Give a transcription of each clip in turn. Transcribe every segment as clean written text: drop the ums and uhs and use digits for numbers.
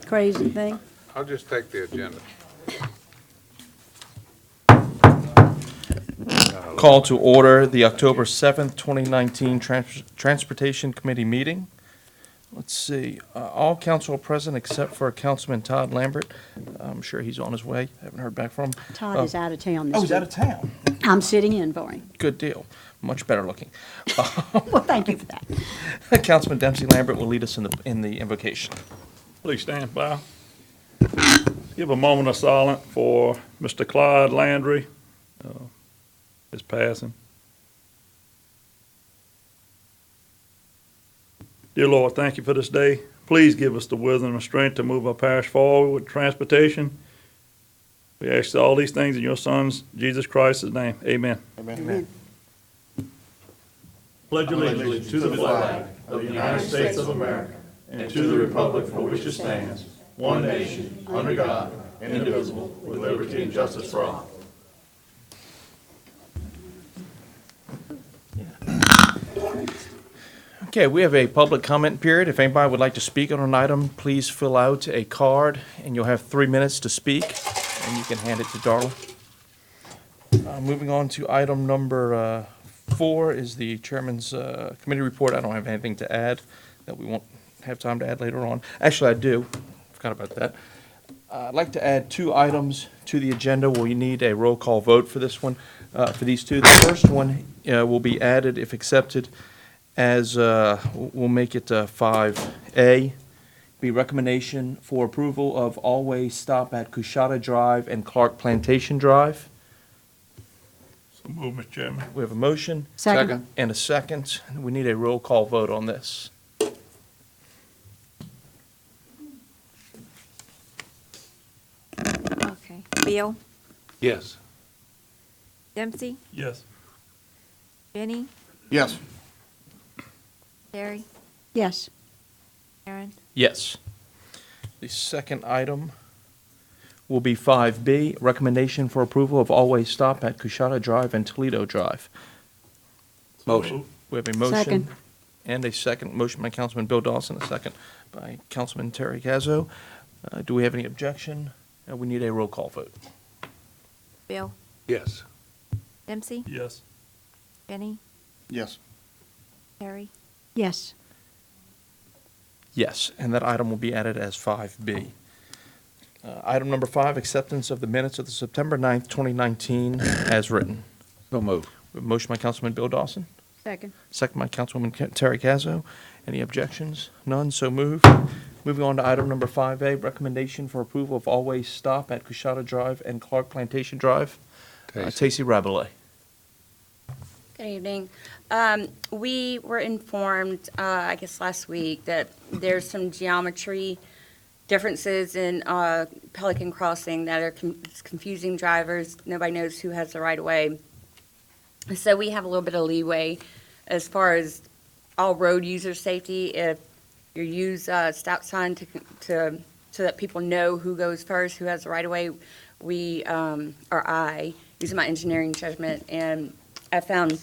crazy thing. I'll just take the agenda. Call to order the October 7th, 2019 Transportation Committee meeting. Let's see, all council are present except for Councilman Todd Lambert. I'm sure he's on his way. Haven't heard back from him. Todd is out of town this Oh, week. he's out of town. I'm sitting in for him. Good deal. Much better looking. Well, thank you for that. Councilman Dempsey Lambert will lead us in the invocation. Please stand by. Give a moment of silence for Mr. Clyde Landry, his passing. Dear Lord, thank you for this day. Please give us the wisdom and strength to move our parish forward with transportation. We ask all these things in your Son's, Jesus Christ's name. Amen. Amen. Pledge allegiance to the flag of the United States of America and to the republic for which it stands, one nation, under God, indivisible, with liberty and justice for all. Okay, we have a public comment period. If anybody would like to speak on an item, please fill out a card, and you'll have 3 minutes to speak, and you can hand it to Darla. Moving on to item number 4 is the chairman's committee report. I don't have anything to add that we won't have time to add later on. Actually, I do. Forgot about that. I'd like to add 2 items to the agenda. We need a roll call vote for this one, for these 2. The first one will be added, if accepted, as we'll make it 5A, be recommendation for approval of all-way stop at Coushatta Drive and Clark Plantation Drive. So move, Mr. Chairman. We have a motion Second. and a second. We need a roll call vote on this. Okay. Bill? Yes. Dempsey? Yes. Benny? Yes. Terry? Yes. Aaron? Yes. The second item will be 5B, recommendation for approval of all-way stop at Coushatta Drive and Toledo Drive. Motion. We have a motion Second. and a second. Motion by Councilman Bill Dawson, a second by Councilman Terry Gazzo. Do we have any objection? We need a roll call vote. Bill? Yes. Dempsey? Yes. Benny? Yes. Terry? Yes. Yes, and that item will be added as 5B. Item number 5, acceptance of the minutes of the September 9th, 2019, as written. So moved. We have a motion by Councilman Bill Dawson, Second. second by Councilwoman Terry Gazzo. Any objections? None, so moved. Moving on to item number 5A, recommendation for approval of all-way stop at Coushatta Drive and Clark Plantation Drive. Tacey Rabelais. Good evening. We were informed, I guess last week, that there's some geometry differences in Pelican Crossing that are confusing drivers. Nobody knows who has the right of way. So we have a little bit of leeway as far as all road user safety. If you use a stop sign so that people know who goes first, who has the right of way, I, using my engineering judgment, and I found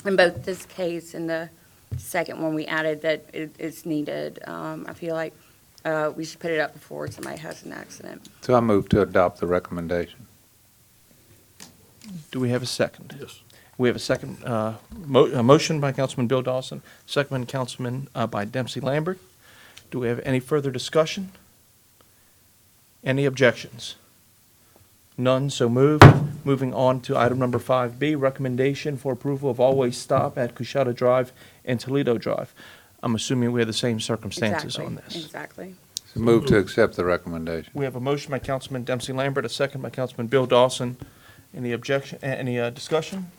in both this case and the second one we added that it's needed. I feel like we should put it up before somebody has an accident. So I move to adopt the recommendation. Do we have a second? Yes. We have a second, a motion by Councilman Bill Dawson, second by Councilman by Dempsey Lambert. Do we have any further discussion? Any objections? None, so moved. Moving on to item number 5B, recommendation for approval of all-way stop at Coushatta Drive and Toledo Drive. I'm assuming we have the same circumstances on this. Exactly. So move to accept the recommendation. We have a motion by Councilman Dempsey Lambert, a second by Councilman Bill Dawson. Any objection, any discussion?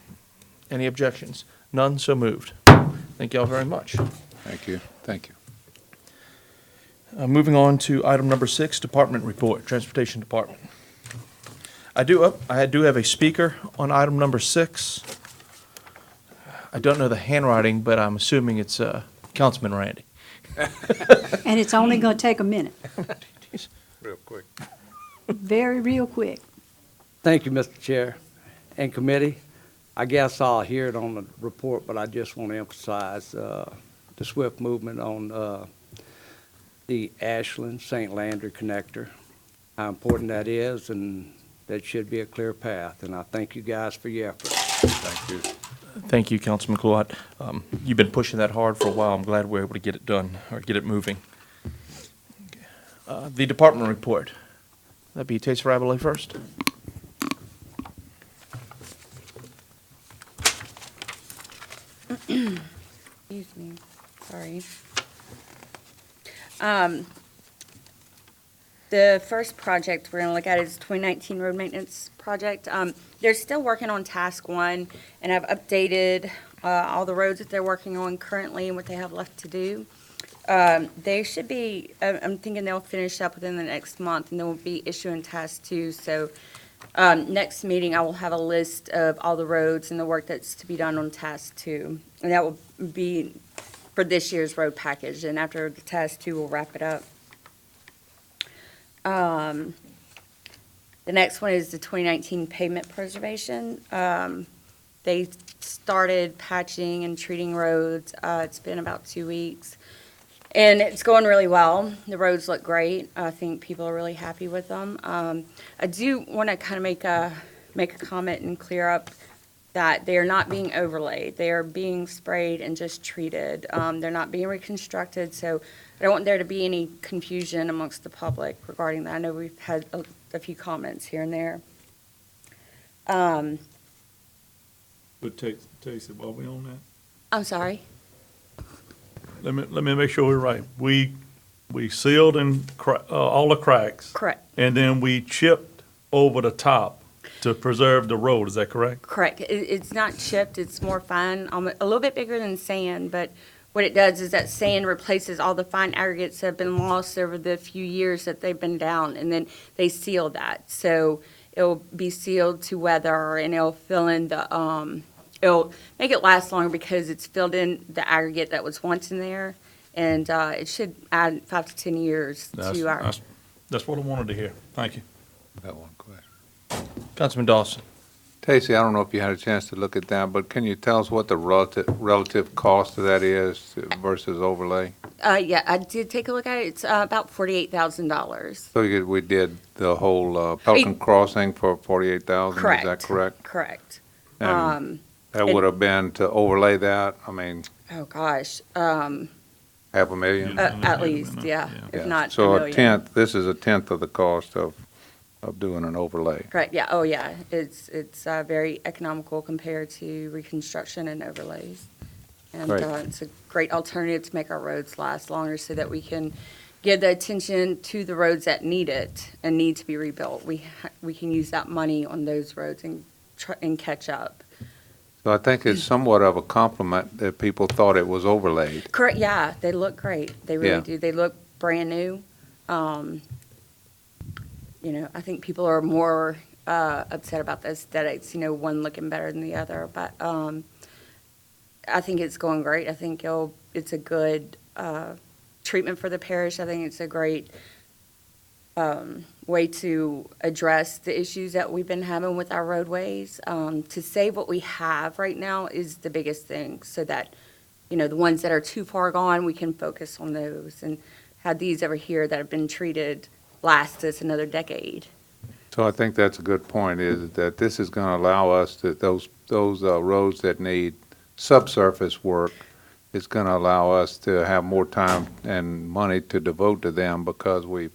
Any objections? None, so moved. Thank you all very much. Thank you. Thank you. Moving on to item number 6, Department Report, Transportation Department. I do have a speaker on item number 6. I don't know the handwriting, but I'm assuming it's Councilman Randy. And it's only going to take a minute. Real quick. Very real quick. Thank you, Mr. Chair and committee. I guess I'll hear it on the report, but I just want to emphasize the swift movement on the Ashland-St. Landry connector, how important that is, and that should be a clear path. And I thank you guys for your effort. Thank you. Thank you, Councilman Cluett. You've been pushing that hard for a while. I'm glad we're able to get it done, or get it moving. The department report. That'd be Taste Rabalais first. Excuse me, sorry. The first project we're gonna look at is 2019 road maintenance project. They're still working on task one, and I've updated all the roads that they're working on currently and what they have left to do. They should be, I'm thinking they'll finish up within the next month, and then we'll be issuing task two. So next meeting, I will have a list of all the roads and the work that's to be done on task two. And that will be for this year's road package, and after the task two, we'll wrap it up. The next one is the 2019 pavement preservation. They started patching and treating roads. It's been about 2 weeks. And it's going really well. The roads look great. I think people are really happy with them. I do want to kind of make a comment and clear up that they are not being overlaid. They are being sprayed and just treated. They're not being reconstructed, so I don't want there to be any confusion amongst the public regarding that. I know we've had a few comments here and there. But Casey, while we on that, I'm sorry? let me make sure we're right. We sealed and all the cracks. Correct. And then we chipped over the top to preserve the road, is that correct? Correct. It's not chipped, it's more fine, a little bit bigger than sand, but what it does is that sand replaces all the fine aggregates that have been lost over the few years that they've been down, and then they seal that. So it'll be sealed to weather, and it'll fill in the, it'll make it last longer because it's filled in the aggregate that was once in there, and it should add 5 to 10 years to our. That's what I wanted to hear. Thank you. That one question. Councilman Dawson. Tacey, I don't know if you had a chance to look at that, but can you tell us what the relative cost of that is versus overlay? Yeah, I did take a look at it. It's about $48,000. So we did the whole Pelican Crossing for 48,000, is that correct? Correct. And that and- would have been to overlay that, I mean, Oh, gosh. $500,000? At least, yeah, if Yeah. not a So million. this is a tenth of the cost of doing an overlay. Correct, yeah, oh, yeah. It's very economical compared to reconstruction and overlays. And Right. it's a great alternative to make our roads last longer so that we can give the attention to the roads that need it and need to be rebuilt. We can use that money on those roads and catch up. So I think it's somewhat of a compliment that people thought it was overlaid. Correct, yeah, they look great. They really Yeah. do. They look brand new. I think people are more upset about the aesthetics, one looking better than the other. But I think it's going great. I think it's a good treatment for the parish. I think it's a great way to address the issues that we've been having with our roadways. To save what we have right now is the biggest thing, so that, the ones that are too far gone, we can focus on those and have these over here that have been treated last us another decade. So I think that's a good point, is that this is going to allow us to, those roads that need subsurface work, it's going to allow us to have more time and money to devote to them because we've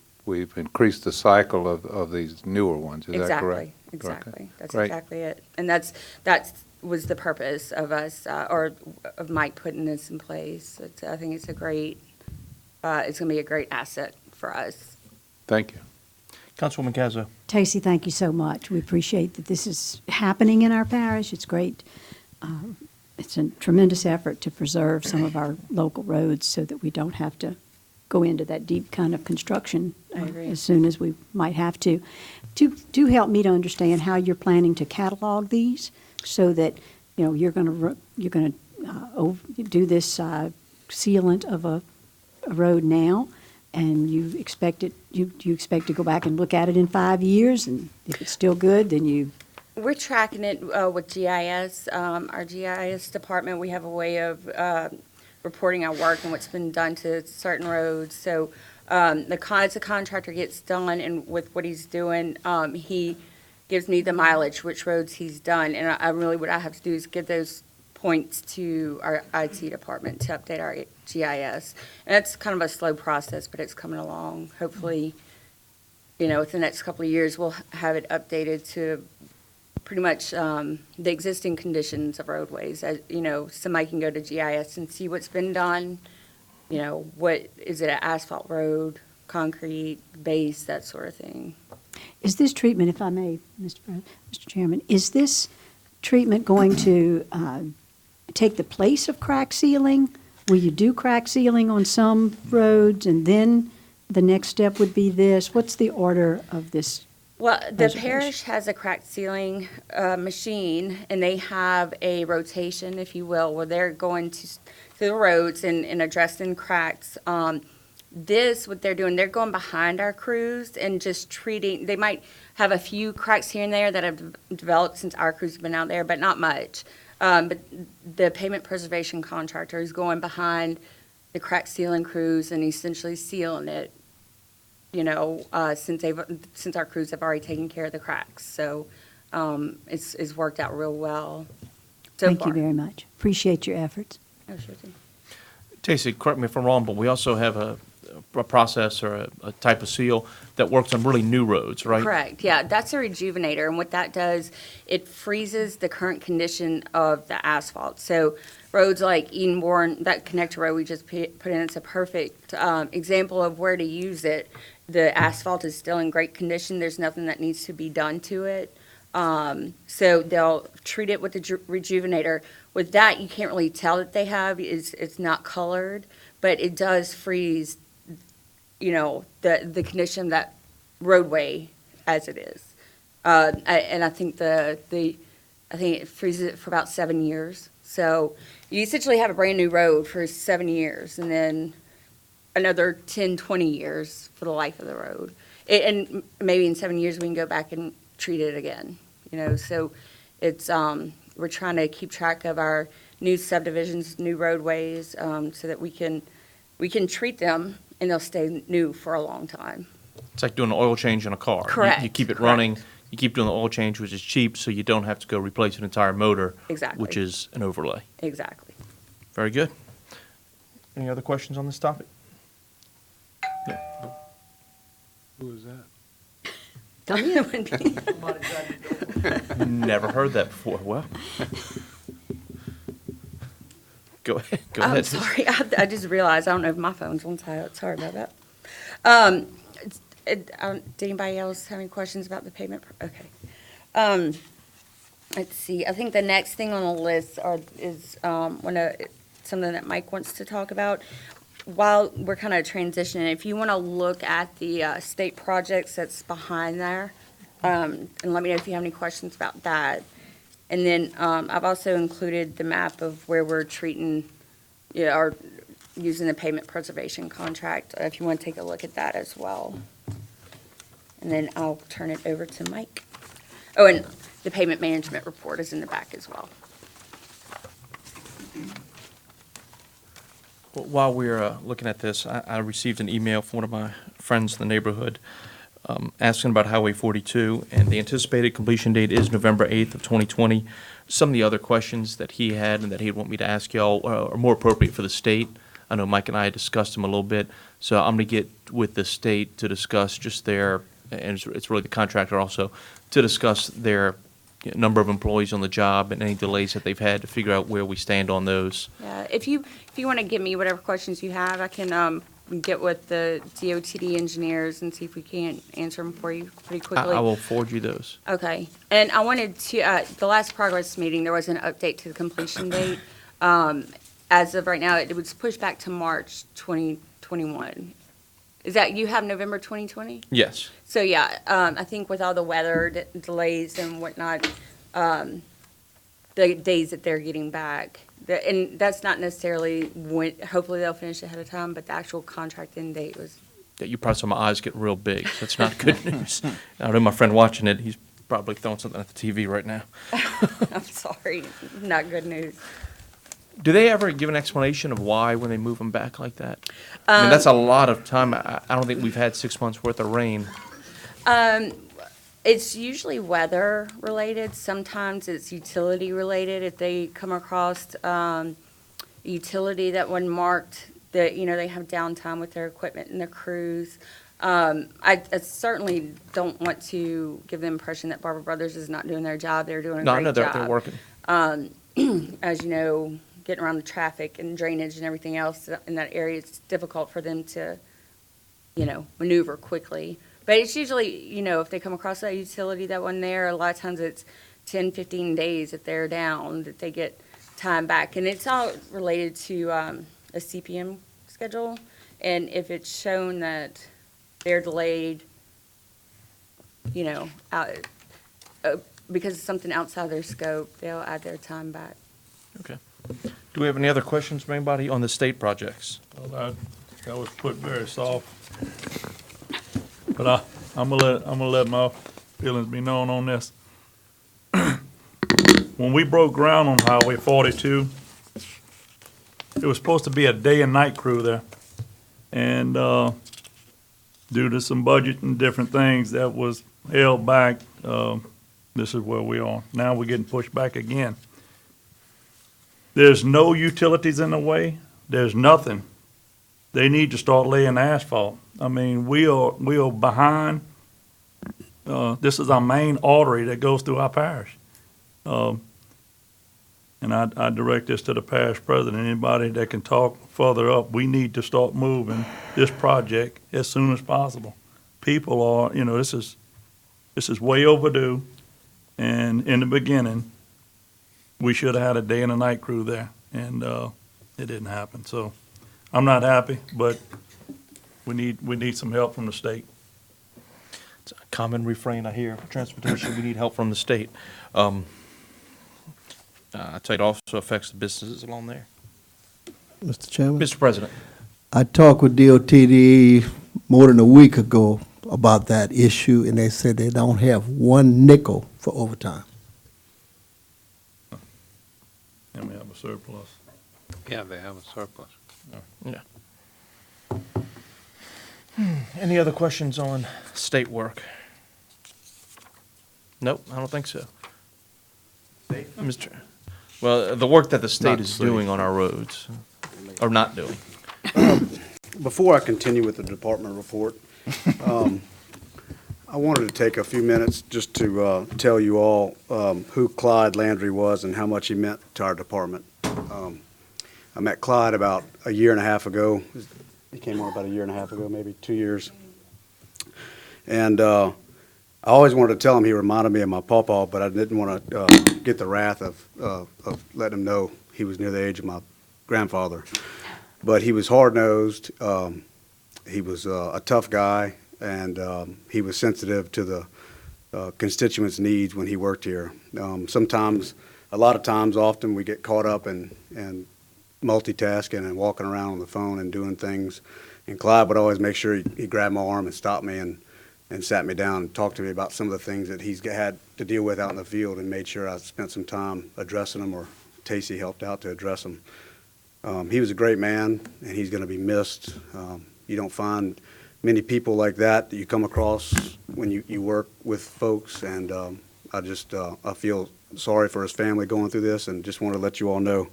increased the cycle of these newer ones. Is that correct? Exactly. That's Great. exactly it. And that was the purpose of us, or of Mike putting this in place. I think it's it's going to be a great asset for us. Thank you. Councilwoman Cazzo. Tacey, thank you so much. We appreciate that this is happening in our parish. It's great. It's a tremendous effort to preserve some of our local roads so that we don't have to go into that deep kind of construction I agree. as soon as we might have to. Do help me to understand how you're planning to catalog these so that, you're going to do this sealant of a road now, and you expect to go back and look at it in 5 years, and if it's still good, then you. We're tracking it with GIS. Our GIS department, we have a way of reporting our work and what's been done to certain roads. So As the contractor gets done and with what he's doing, he gives me the mileage, which roads he's done, and I really, what I have to do is give those points to our IT department to update our GIS. And it's kind of a slow process, but it's coming along. Hopefully, within the next couple of years, we'll have it updated to pretty much the existing conditions of roadways. Somebody can go to GIS and see what's been done. What, is it an asphalt road, concrete, base, that sort of thing. Is this treatment, if I may, Mr. Chairman, is this treatment going to take the place of crack sealing? Will you do crack sealing on some roads, and then the next step would be this? What's the order of this? Well, the Reservation. parish has a crack sealing machine, and they have a rotation, if you will, where they're going to the roads and addressing cracks. What they're doing, they're going behind our crews and just treating. They might have a few cracks here and there that have developed since our crews have been out there, but not much. But the pavement preservation contractor is going behind the crack sealing crews and essentially sealing it. Since our crews have already taken care of the cracks, so it's worked out real well so Thank far. you very much. Appreciate your efforts. Oh, sure thing. Tacey, correct me if I'm wrong, but we also have a process or a type of seal that works on really new roads, right? Correct, yeah, that's a rejuvenator, and what that does, it freezes the current condition of the asphalt. So roads like Edenborn, that connector road we just put in, it's a perfect example of where to use it. The asphalt is still in great condition, there's nothing that needs to be done to it. So they'll treat it with the rejuvenator. With that, you can't really tell that they have, it's not colored, but it does freeze the condition of that roadway as it is. And I think I think it freezes it for about 7 years. So you essentially have a brand-new road for 7 years, and then another 10, 20 years for the life of the road. And maybe in 7 years, we can go back and treat it again, So it's, we're trying to keep track of our new subdivisions, new roadways, so that we can treat them and they'll stay new for a long time. It's like doing an oil change in a car. Correct, You keep it correct. running, you keep doing the oil change, which is cheap, so you don't have to go replace an entire motor. Exactly. Which is an overlay. Exactly. Very good. Any other questions on this topic? Who is that? Never heard that before. Well. Go ahead. Go I'm ahead. sorry, I just realized, I don't know if my phone's on silent, sorry about that. Did anybody else have any questions about the payment? Okay. Let's see, I think the next thing on the list is something that Mike wants to talk about. While we're kind of transitioning, if you want to look at the state projects that's behind there, and let me know if you have any questions about that. And then I've also included the map of where we're treating, or using the pavement preservation contract, if you want to take a look at that as well. And then I'll turn it over to Mike. Oh, and the payment management report is in the back as well. While we're looking at this, I received an email from one of my friends in the neighborhood asking about Highway 42, and the anticipated completion date is November 8th of 2020. Some of the other questions that he had and that he'd want me to ask y'all are more appropriate for the state. I know Mike and I discussed them a little bit, so I'm going to get with the state to discuss just their, and it's really the contractor also, to discuss their number of employees on the job and any delays that they've had to figure out where we stand on those. Yeah, if you want to give me whatever questions you have, I can get with the DOTD engineers and see if we can't answer them for you pretty quickly. I will forward you those. Okay, and I wanted to, the last progress meeting, there was an update to the completion date. As of right now, it was pushed back to March 2021. Is that, you have November 2020? Yes. So, yeah, I think with all the weather delays and whatnot, the days that they're getting back, and that's not necessarily when, hopefully they'll finish ahead of time, but the actual contract end date was, You probably saw my eyes get real big, so that's not good news. I know my friend watching it, he's probably throwing something at the TV right now. I'm sorry, not good news. Do they ever give an explanation of why when they move them back like that? I mean, that's a lot of time. I don't think we've had 6 months worth of rain. It's usually weather related. Sometimes it's utility related. If they come across utility that wasn't marked, that they have downtime with their equipment and their crews. I certainly don't want to give the impression that Barber Brothers is not doing their job. They're doing a No, great no, job. they're working. As you know, getting around the traffic and drainage and everything else in that area, it's difficult for them to, maneuver quickly. But it's usually, if they come across that utility that wasn't there, a lot of times it's 10, 15 days if they're down, that they get time back. And it's all related to a CPM schedule. And if it's shown that they're delayed, because it's something outside their scope, they'll add their time back. Okay. Do we have any other questions from anybody on the state projects? Well, that was put very soft. But I'm gonna let my feelings be known on this. When we broke ground on Highway 42, it was supposed to be a day and night crew there. And, due to some budget and different things that was held back, this is where we are. Now we're getting pushed back again. There's no utilities in the way. There's nothing. They need to start laying asphalt. I mean, we are behind. This is our main artery that goes through our parish. And I direct this to the parish president, anybody that can talk further up, we need to start moving this project as soon as possible. People are, this is way overdue. And in the beginning, we should have had a day and a night crew there, and it didn't happen. So I'm not happy, but we need some help from the state. It's a common refrain I hear for transportation. We need help from the state. I'd say it also affects the businesses along there. Mr. Chairman? Mr. President. I talked with DOTD more than a week ago about that issue, and they said they don't have one nickel for overtime. And we have a surplus. Yeah, they have a surplus. Yeah. Any other questions on state work? Nope, I don't think so. Mr. Well, the work that the state Not is the doing on our roads, or not doing. Before I continue with the department report, I wanted to take a few minutes just to tell you all who Clyde Landry was and how much he meant to our department. I met Clyde about a year and a half ago. He came on about a year and a half ago, maybe 2 years. And I always wanted to tell him he reminded me of my pawpaw, but I didn't want to get the wrath of letting him know he was near the age of my grandfather. But he was hard-nosed. He was a tough guy, and he was sensitive to the constituents' needs when he worked here. Sometimes, a lot of times, often, we get caught up in multitasking and walking around on the phone and doing things. And Clyde would always make sure he grabbed my arm and stopped me and sat me down and talked to me about some of the things that he's had to deal with out in the field, and made sure I spent some time addressing them, or Tacey helped out to address them. He was a great man, and he's going to be missed. You don't find many people like that you come across when you work with folks, and I feel sorry for his family going through this, and just want to let you all know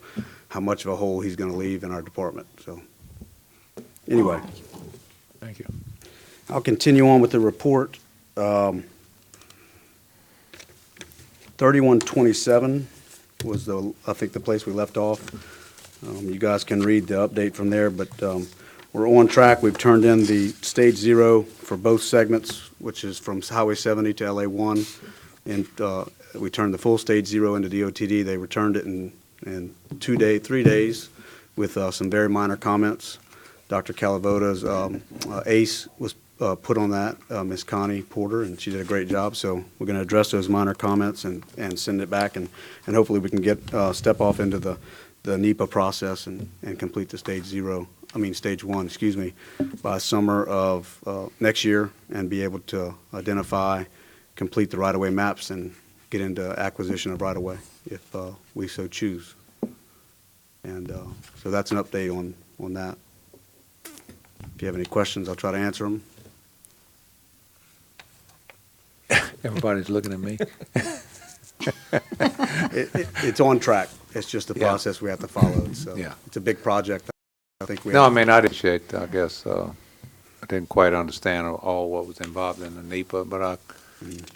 how much of a hole he's going to leave in our department. So, anyway. Thank you. I'll continue on with the report. 3127 was I think the place we left off. You guys can read the update from there, but we're on track. We've turned in the stage 0 for both segments, which is from Highway 70 to LA 1, and we turned the full stage 0 into DOTD. They returned it in 3 days with some very minor comments. Dr. Calavota's ace was put on that, Ms. Connie Porter, and she did a great job. So we're going to address those minor comments and send it back, and hopefully we can get step off into the NEPA process and complete the stage 1, by summer of next year, and be able to identify, complete the right-of-way maps, and get into acquisition of right-of-way if we so choose. And so that's an update on that. If you have any questions, I'll try to answer them. Everybody's looking at me. It's on track. It's just the Yeah. process we have to follow. So Yeah. it's a big project. I think we No, I have, mean, I appreciate, I guess, I didn't quite understand all what was involved in the NEPA, but I,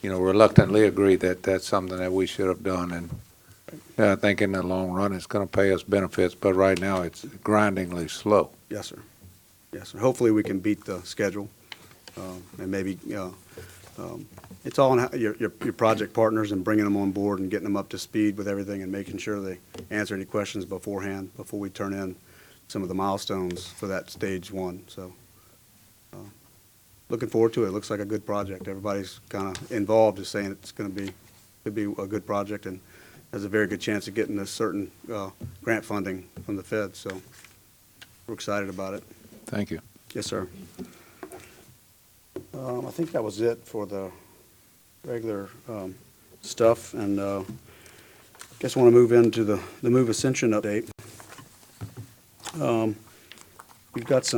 reluctantly agree that that's something that we should have done. And I think in the long run, it's going to pay us benefits, but right now, it's grindingly slow. yes, sir. Yes, sir. Hopefully, we can beat the schedule. And maybe, it's all on your project partners and bringing them on board and getting them up to speed with everything and making sure they answer any questions beforehand, before we turn in some of the milestones for that stage one. So, looking forward to it. It looks like a good project. Everybody's kind of involved, is saying it's going to be, could be a good project, and has a very good chance of getting a certain grant funding from the Fed. So we're excited about it. Thank you. Yes, sir. I think that was it for the regular stuff, and guess I want to move into the Move Ascension update. We've got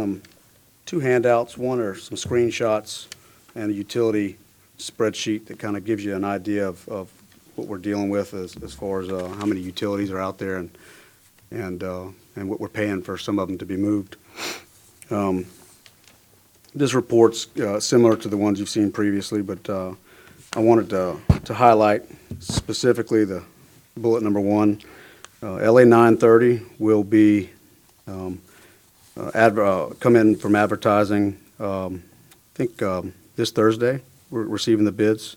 two handouts. One are some screenshots and a utility spreadsheet that kind of gives you an idea of what we're dealing with as far as how many utilities are out there and what we're paying for some of them to be moved. This report's similar to the ones you've seen previously, but I wanted to highlight specifically the bullet number 1. LA 930 will be come in from advertising, I think this Thursday. We're receiving the bids.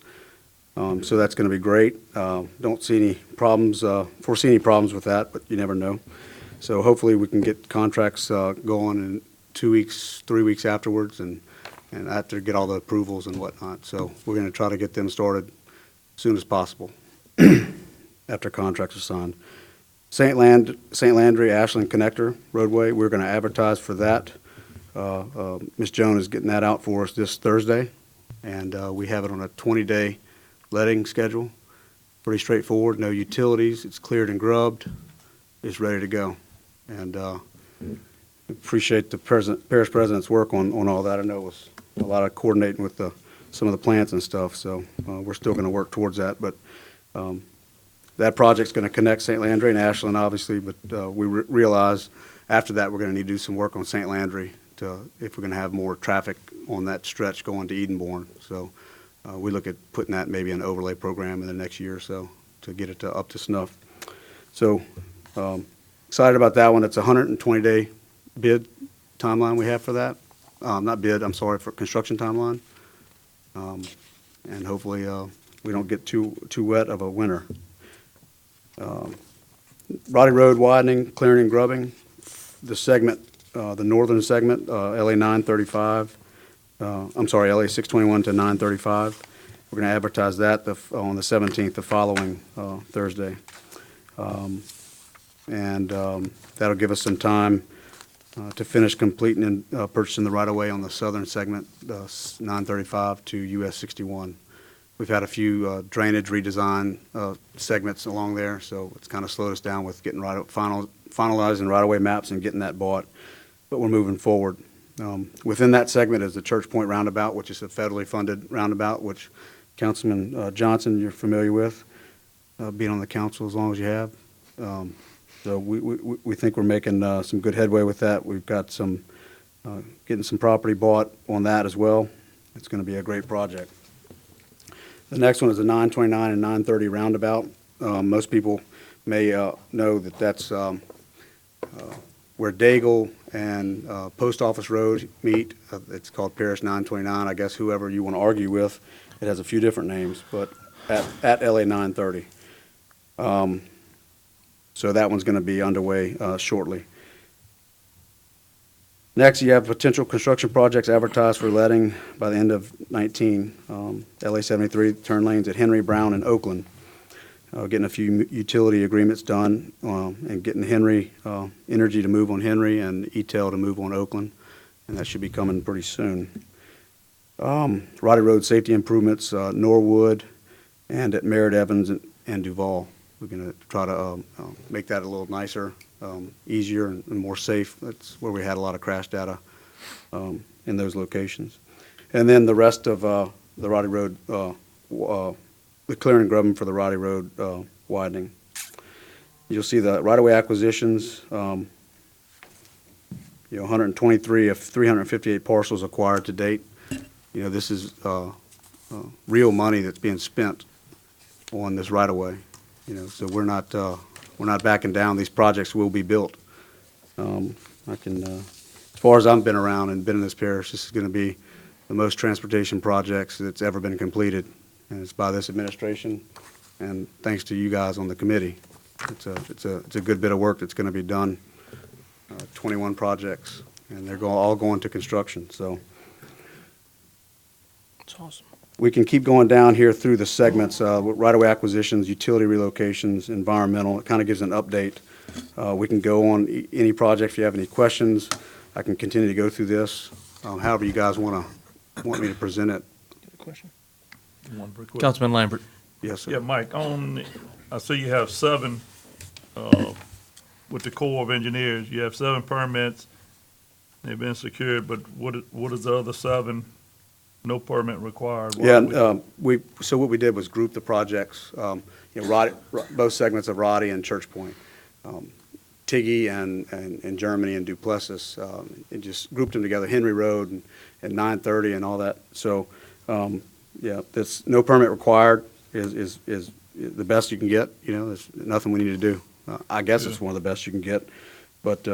So that's going to be great. Don't see any problems, foresee any problems with that, but you never know. So hopefully we can get contracts going in 2 weeks, 3 weeks afterwards, and after get all the approvals and whatnot. So we're going to try to get them started as soon as possible after contracts are signed. St. Landry Ashland Connector roadway, we're going to advertise for that. Ms. Joan is getting that out for us this Thursday, and we have it on a 20-day letting schedule. Pretty straightforward, no utilities, it's cleared and grubbed, it's ready to go. And appreciate the parish president's work on all that. I know it was a lot of coordinating with some of the plants and stuff, so we're still going to work towards that. But that project's going to connect St. Landry and Ashland, obviously, but we realize after that we're going to need to do some work on St. Landry if we're going to have more traffic on that stretch going to Edenborn. So we look at putting that maybe in an overlay program in the next year or so to get it up to snuff. So excited about that one. It's a 120-day bid timeline we have for that. Not bid, I'm sorry, for construction timeline. And hopefully we don't get too wet of a winter. Roddy Road widening, clearing and grubbing. The segment, the northern segment, LA 935, I'm sorry, LA 621 to 935. We're going to advertise that on the 17th, the following Thursday. And that'll give us some time to finish completing and purchasing the right-of-way on the southern segment, 935 to US 61. We've had a few drainage redesign segments along there, so it's kind of slowed us down with getting finalizing right-of-way maps and getting that bought, but we're moving forward. Within that segment is the Church Point Roundabout, which is a federally funded roundabout, which Councilman Johnson, you're familiar with, being on the council as long as you have. So we think we're making some good headway with that. We've got getting some property bought on that as well. It's going to be a great project. The next one is the 929 and 930 roundabout. Most people may know that that's where Daigle and Post Office Road meet. It's called Parish 929. I guess whoever you want to argue with, it has a few different names, but at LA 930. So that one's going to be underway shortly. Next, you have potential construction projects advertised for letting by the end of 19. LA 73 turn lanes at Henry, Brown, and Oakland. Getting a few utility agreements done and getting Henry Energy to move on Henry and ETEL to move on Oakland, and that should be coming pretty soon. Roddy Road safety improvements, Norwood, and at Merritt Evans and Duval. We're going to try to make that a little nicer, easier and more safe. That's where we had a lot of crash data in those locations. And then the rest of the Roddy Road, the clearing and grubbing for the Roddy Road widening. You'll see the right-of-way acquisitions, 123 of 358 parcels acquired to date. This is real money that's being spent on this right-of-way. So we're not backing down. These projects will be built. As far as I've been around and been in this parish, this is going to be the most transportation projects that's ever been completed, and it's by this administration, and thanks to you guys on the committee. It's a good bit of work that's going to be done. 21 projects, and they're all going to construction. So It's awesome. we can keep going down here through the segments, right-of-way acquisitions, utility relocations, environmental. It kind of gives an update. We can go on any project if you have any questions. I can continue to go through this, however you guys want me to present it. Question? One brick wall. Councilman Lambert. Yes, sir. Yeah, Mike, I see you have 7, with the Corps of Engineers, you have 7 permits, they've been secured, but what is the other 7, no permit required? Why Yeah, do we- so what we did was group the projects, both segments of Roddy and Church Point, Tiggy and Germany and Duplessis, and just grouped them together, Henry Road and 930 and all that. So, this no permit required is the best you can get. There's nothing we need to do. I guess it's one of the best you can get, but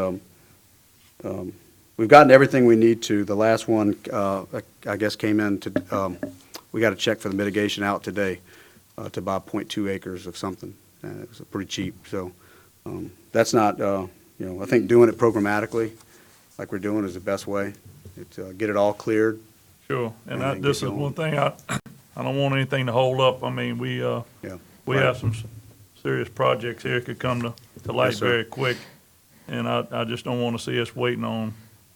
we've gotten everything we need to. The last one, I guess, came in to, we got a check for the mitigation out today to buy 0.2 acres of something, and it was pretty cheap. So that's not, I think doing it programmatically, like we're doing, is the best way. Get it all cleared. Sure, and And this get is going. one thing, I don't want anything to hold up. I mean, we have some serious projects here could come to light Yes, sir. very quick, and I just don't want to see us waiting on,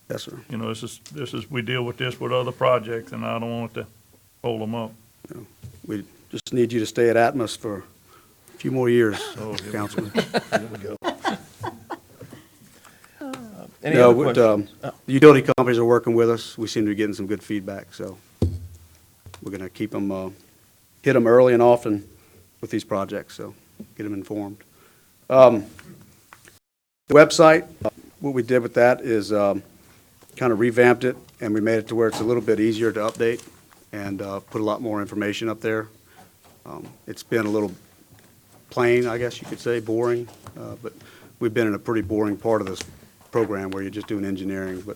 Yes, sir. this is, we deal with this with other projects, and I don't want it to hold them up. We just need you to stay at Atmos for a few more years, Councilman. Any No, other but, questions? the utility companies are working with us. We seem to be getting some good feedback, so we're going to keep them, hit them early and often with these projects, so get them informed. The website, what we did with that is kind of revamped it, and we made it to where it's a little bit easier to update and put a lot more information up there. It's been a little plain, I guess you could say, boring, but we've been in a pretty boring part of this program where you're just doing engineering. But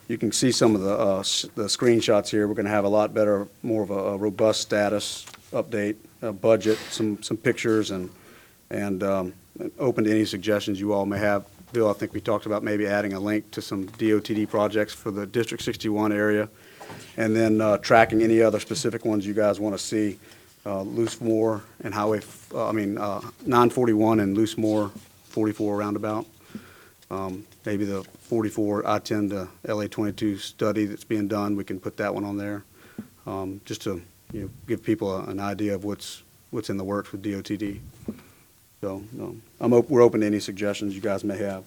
you can see some of the screenshots here. We're going to have a lot better, more of a robust status update, budget, some pictures, and open to any suggestions you all may have. Bill, I think we talked about maybe adding a link to some DOTD projects for the District 61 area, and then tracking any other specific ones you guys want to see. Loosemore and 941 and Loosemore 44 roundabout. Maybe the 44 I-10 to LA-22 study that's being done, we can put that one on there, just to give people an idea of what's in the works with DOTD. So we're open to any suggestions you guys may have.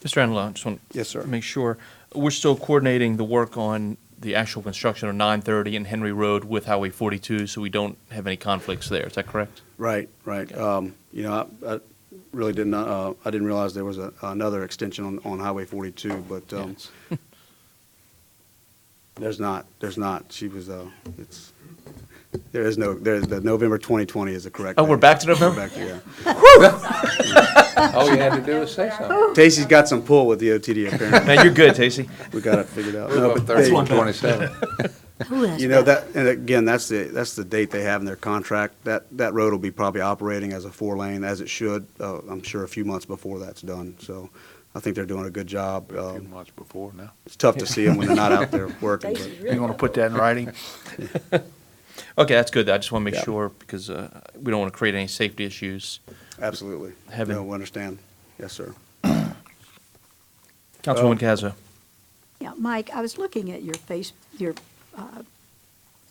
Mr. Antelope, I just want Yes, sir. to make sure, we're still coordinating the work on the actual construction of 930 and Henry Road with Highway 42, so we don't have any conflicts there. Is that correct? Right. I really didn't, I didn't realize there was another extension on Highway 42, but Yes. there's not. She was, the November 2020 is the correct. Oh, we're date. back to November? We're back to, yeah. All you had to do was say something. Tacy's got some pull with the OTD apparently. Man, you're good, Tacey. We got it figured out. Move No, up but 30 they- to 27. that, and again, that's the date they have in their contract. That road will be probably operating as a 4-lane as it should, I'm sure a few months before that's done. So I think they're doing a good job. A few months before now. It's tough to see them when they're not out there working, but You want to put that in writing? Okay, that's good. I just want to make Yeah. sure, because we don't want to create any safety issues. absolutely. Heaven. No, we understand. Yes, sir. Councilwoman Cazzo. Yeah, Mike, I was looking at your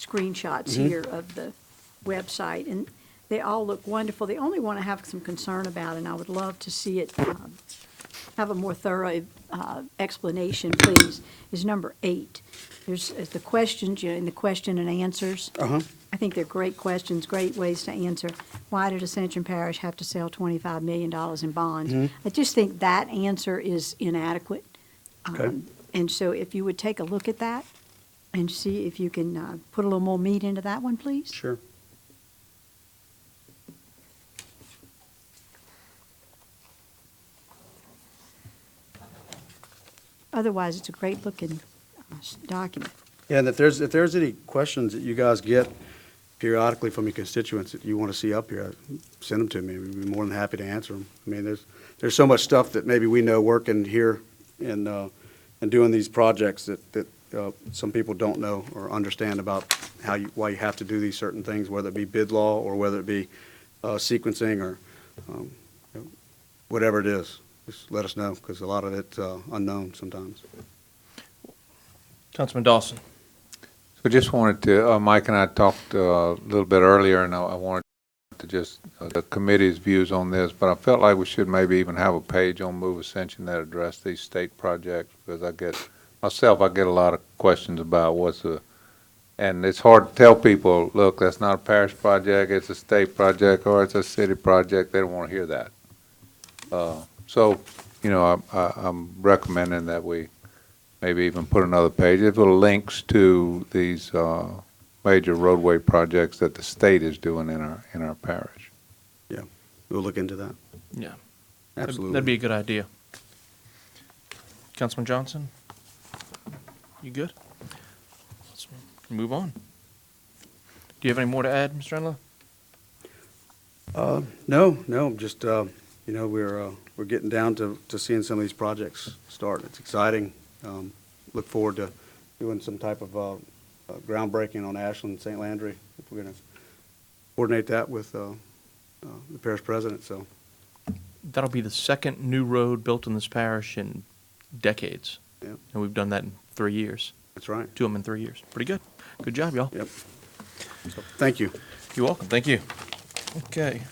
screenshots here of the website, and They all look wonderful. The only one I have some concern about, and I would love to see it have a more thorough explanation, please, is number 8. There's the questions, in the question and answers. Uh-huh. I think they're great questions, great ways to answer. Why did Ascension Parish have to sell $25 million in bonds? I just think that answer is inadequate. Okay. And so if you would take a look at that and see if you can put a little more meat into that one, please. Sure. Otherwise, it's a great-looking document. Yeah, and if there's any questions that you guys get periodically from your constituents that you want to see up here, send them to me. We'd be more than happy to answer them. I mean, there's so much stuff that maybe we know working here and doing these projects that some people don't know or understand about why you have to do these certain things, whether it be bid law or whether it be sequencing or whatever it is. Just let us know, because a lot of it's unknown sometimes. Councilman Dawson. So just wanted to, Mike and I talked a little bit earlier, and I wanted to just, the committee's views on this, but I felt like we should maybe even have a page on Move Ascension that address these state projects, because I get a lot of questions about and it's hard to tell people, look, that's not a parish project, it's a state project, or it's a city project. They don't want to hear that. So, I'm recommending that we maybe even put another page. If it links to these major roadway projects that the state is doing in our parish. Yeah, we'll look into that. Yeah. Absolutely. That'd be a good idea. Councilman Johnson? You good? Let's move on. Do you have any more to add, Mr. Enlow? No, just, we're getting down to seeing some of these projects start. It's exciting. Look forward to doing some type of groundbreaking on Ashland and St. Landry. We're going to coordinate that with the parish president, so. That'll be the second new road built in this parish in decades. Yeah. And we've done that in 3 years. That's right. 2 of them in 3 years. Pretty good. Good job, y'all. Yep. So, thank you. You're welcome. Thank you. Okay.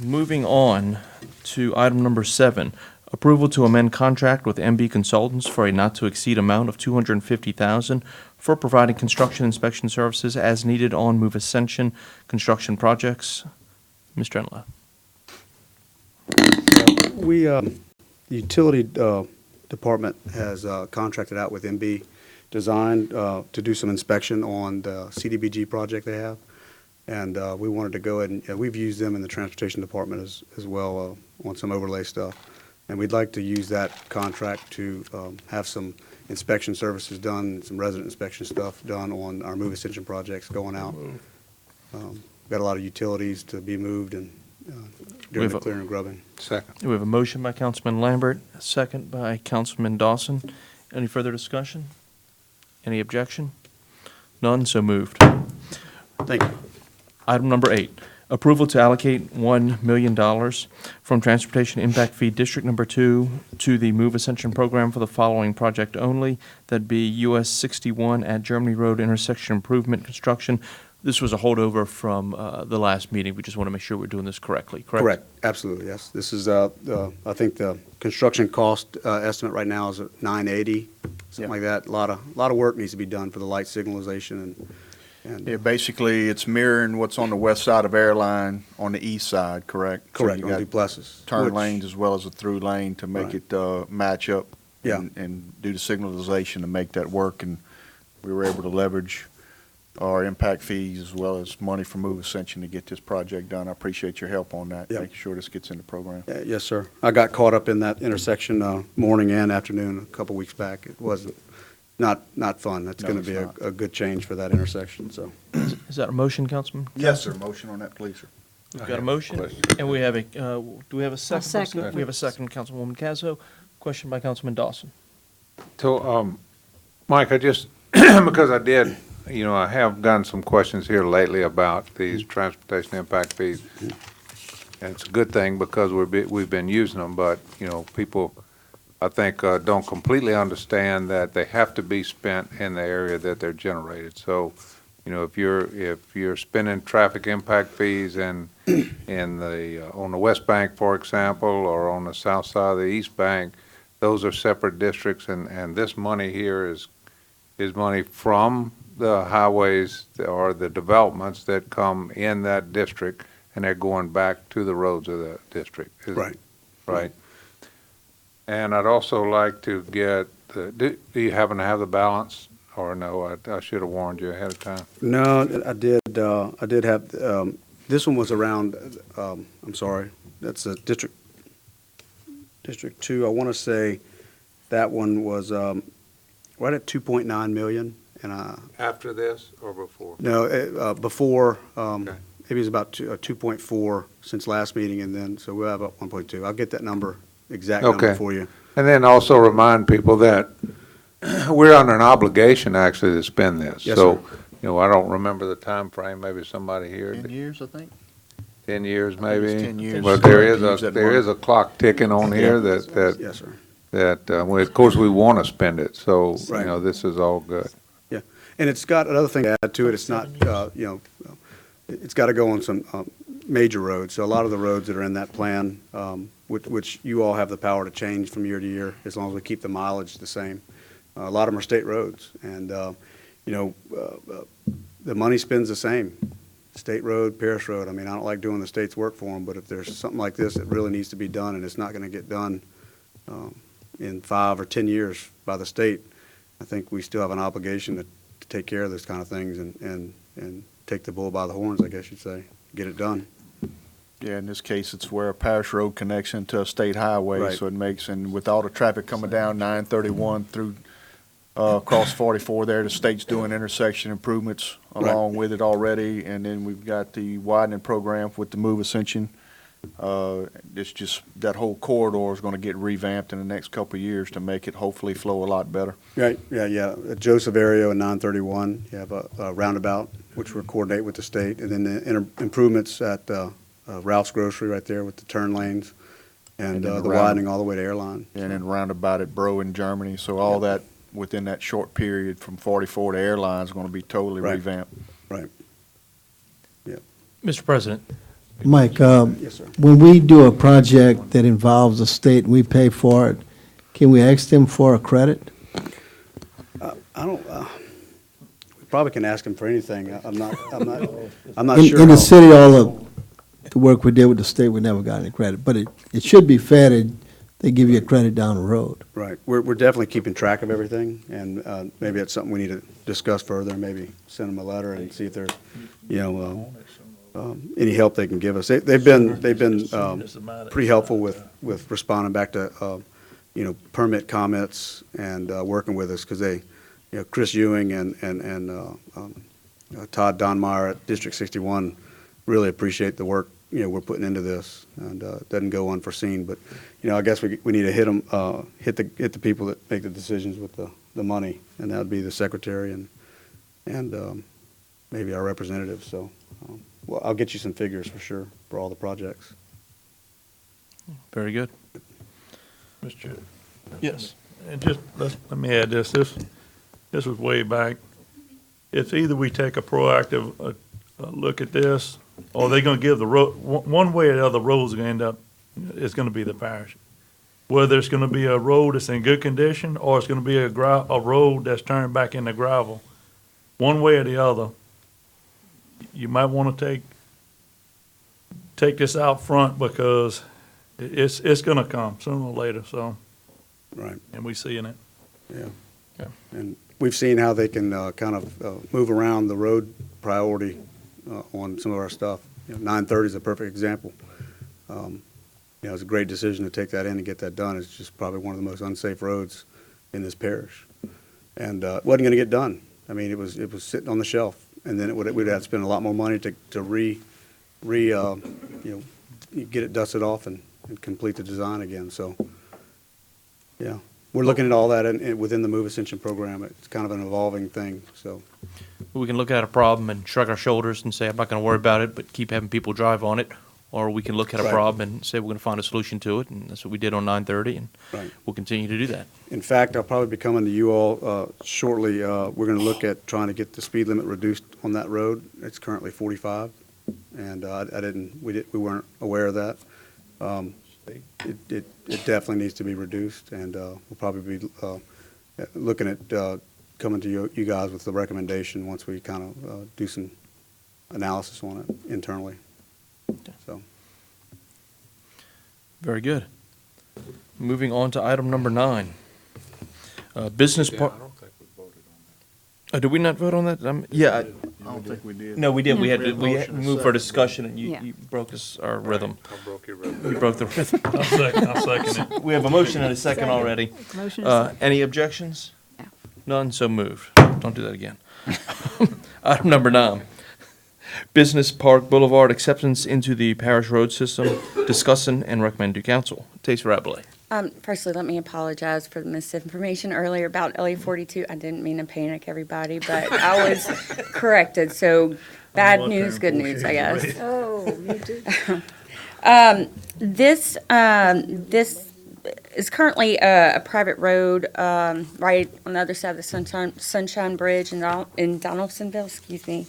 Moving on to item number 7, approval to amend contract with MB Consultants for a not-to-exceed amount of $250,000 for providing construction inspection services as needed on Move Ascension construction projects. Mr. Enlow. We, the utility department has contracted out with MB Design to do some inspection on the CDBG project they have. And we wanted to go ahead and, we've used them in the transportation department as well on some overlay stuff. And we'd like to use that contract to have some inspection services done, some resident inspection stuff done on our Move Ascension projects going out. Got a lot of utilities to be moved and doing the clearing and grubbing. Second. We have a motion by Councilman Lambert, a second by Councilman Dawson. Any further discussion? Any objection? None, so moved. Thank you. Item number 8, approval to allocate $1 million from Transportation Impact Fee District Number 2 to the Move Ascension program for the following project only. That'd be US 61 at Germany Road intersection improvement construction. This was a holdover from the last meeting. We just want to make sure we're doing this correctly, correct? Correct, absolutely, yes. This is, I think the construction cost estimate right now is at $980, something like that. A lot of work needs to be done for the light signalization and Yeah, basically, it's mirroring what's on the west side of Airline on the east side, correct? So correct, you on got Duplessis. turn which- lanes as well as a through lane to make Right. it match up. Yeah. And do the signalization to make that work, and we were able to leverage our impact fees as well as money from Move Ascension to get this project done. I appreciate your help on that, Yep. making sure this gets in the program. Yes, sir. I got caught up in that intersection morning and afternoon a couple weeks back. It wasn't, not fun. That's No, going to it's be not. a good change for that intersection, so. Is that a motion, Councilman? Yes, sir. Motion on that, please, sir. We've got a motion, and we have a, do we have a second? second. We have a second, Councilwoman Cazzo. Question by Councilman Dawson. So, Mike, I just, because I did, I have gotten some questions here lately about these transportation impact fees. And it's a good thing because we've been using them, but, people, I think, don't completely understand that they have to be spent in the area that they're generated. So, You know, if you're spending traffic impact fees in on the West Bank, for example, or on the south side of the East Bank, those are separate districts, and this money here is money from the highways or the developments that come in that district, and they're going back to the roads of the district. Right. Right. And I'd also like to get, do you happen to have the balance? Or no, I should have warned you ahead of time. No, I did have, this one was around, I'm sorry, that's a District 2. I want to say that one was right at 2.9 million, and After this or before? no, before, Okay. maybe it was about 2.4 since last meeting, and then, so we'll have up 1.2. I'll get that number, exact number Okay. for you. And then also remind people that we're under an obligation actually to spend this. Yes, So, sir. you know, I don't remember the time frame. Maybe somebody here. 10 years, I think. 10 years, I think it's maybe? 10 years. But there is Use that there is a clock ticking on here Yes, sir. well, of course, we want to spend it, so, you Right. know, this is all good. Yeah, and it's got another thing to add to it. It's not, it's got to go on some major roads. So a lot of the roads that are in that plan, which you all have the power to change from year to year, as long as we keep the mileage the same. A lot of them are state roads, and, the money spends the same. State road, Pierce Road. I mean, I don't like doing the state's work for them, but if there's something like this that really needs to be done, and it's not going to get done in 5 or 10 years by the state, I think we still have an obligation to take care of those kind of things and take the bull by the horns, I guess you'd say, get it done. Yeah, in this case, it's where a parish road connects into a state highway, Right. so it makes, and with all the traffic coming down 931 through, across 44 there, the state's doing intersection improvements along with it already, and then we've got the widening program with the Move Ascension. It's just, that whole corridor is gonna get revamped in the next couple of years to make it hopefully flow a lot better. Right, yeah. At Joseph Ario and 931, you have a roundabout, which we'll coordinate with the state, and then the improvements at Ralph's Grocery right there with the turn lanes, and And then the around- widening all the way to Airline. And then roundabout at Bro in Germany, so all that, within that short period from 44 to Airline is gonna be totally Right. revamped. Right, Mr. President, Mike, yes, sir. when we do a project that involves the state and we pay for it, can we ask them for a credit? I don't, we probably can ask them for anything. I'm not In sure. the how- city, all the work we did with the state, we never got any credit, but it should be fair that they give you a credit down the road. Right, we're definitely keeping track of everything, and maybe it's something we need to discuss further, maybe send them a letter and see if there's, any help they can give us. They've been pretty helpful with responding back to, permit comments and working with us, because they, Chris Ewing and Todd Donmeyer at District 61 really appreciate the work, we're putting into this, and it doesn't go unforeseen, but, I guess we need to hit them, hit the people that make the decisions with the money, and that would be the secretary and maybe our representatives, so, well, I'll get you some figures for sure for all the projects. very good. Mr. Yes. And just, let me add this, this was way back. It's either we take a proactive, look at this, or they're gonna give the road, one way or the other, roads are gonna end up, it's gonna be the parish. Whether it's gonna be a road that's in good condition, or it's gonna be a road that's turned back into gravel. One way or the other, you might wanna take this out front, because it's gonna come sooner or later, so, Right, and we seeing it. yeah. Okay. And we've seen how they can kind of move around the road priority on some of our stuff. 930 is a perfect example. It's a great decision to take that in and get that done. It's just probably one of the most unsafe roads in this parish. And it wasn't going to get done. I mean, it was sitting on the shelf, and then we'd have to spend a lot more money to get it dusted off and complete the design again. So, yeah, we're looking at all that within the Move Ascension program. It's kind of an evolving thing, so. We can look at a problem and shrug our shoulders and say, I'm not going to worry about it, but keep having people drive on it. or we can look at a Right. problem and say we're going to find a solution to it, and that's what we did on 9:30, and Right. we'll continue to do that. In fact, I'll probably be coming to you all shortly. We're going to look at trying to get the speed limit reduced on that road. It's currently 45, and we weren't aware of that. It definitely needs to be reduced, and we'll probably be looking at coming to you guys with the recommendation once we kind of do some analysis on it internally. So. Very good. Moving on to item number 9. Business park. Did we not vote on that? Yeah. I don't think we did. No, we did. We had to, We had a we motion, a moved for second. discussion, and Yeah. you broke our rhythm. I broke your rhythm. You broke the rhythm. I'll second it. We have a motion and a second already. Motion is second. Any objections? No. None, so moved. Don't do that again. Item number 9. Business Park Boulevard acceptance into the parish road system, discussing and recommend to council. Tase Rabley. Firstly, let me apologize for the misinformation earlier about LA 42. I didn't mean to panic everybody, but I was corrected. So bad news, good news, I guess. Oh, you do. This is currently a private road right on the other side of the Sunshine Bridge in Donaldsonville, excuse me.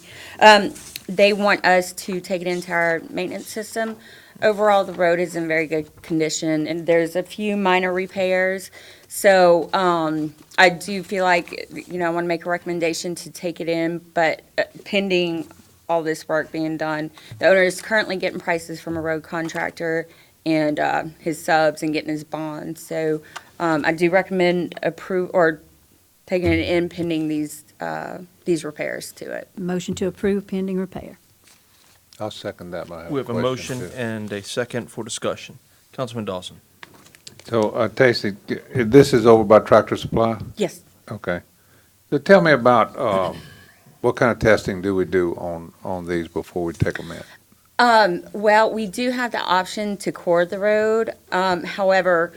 They want us to take it into our maintenance system. Overall, the road is in very good condition, and there's a few minor repairs. So I do feel like, I want to make a recommendation to take it in, but pending all this work being done, the owner is currently getting prices from a road contractor and his subs and getting his bonds. So I do recommend taking it in pending these repairs to it. Motion to approve pending repair. I'll second that. We have a motion and a second for discussion. Councilman Dawson. So, Tacey, this is over by Tractor Supply? Yes. Okay. So tell me about, what kind of testing do we do on these before we take them in? Well, we do have the option to core the road. However,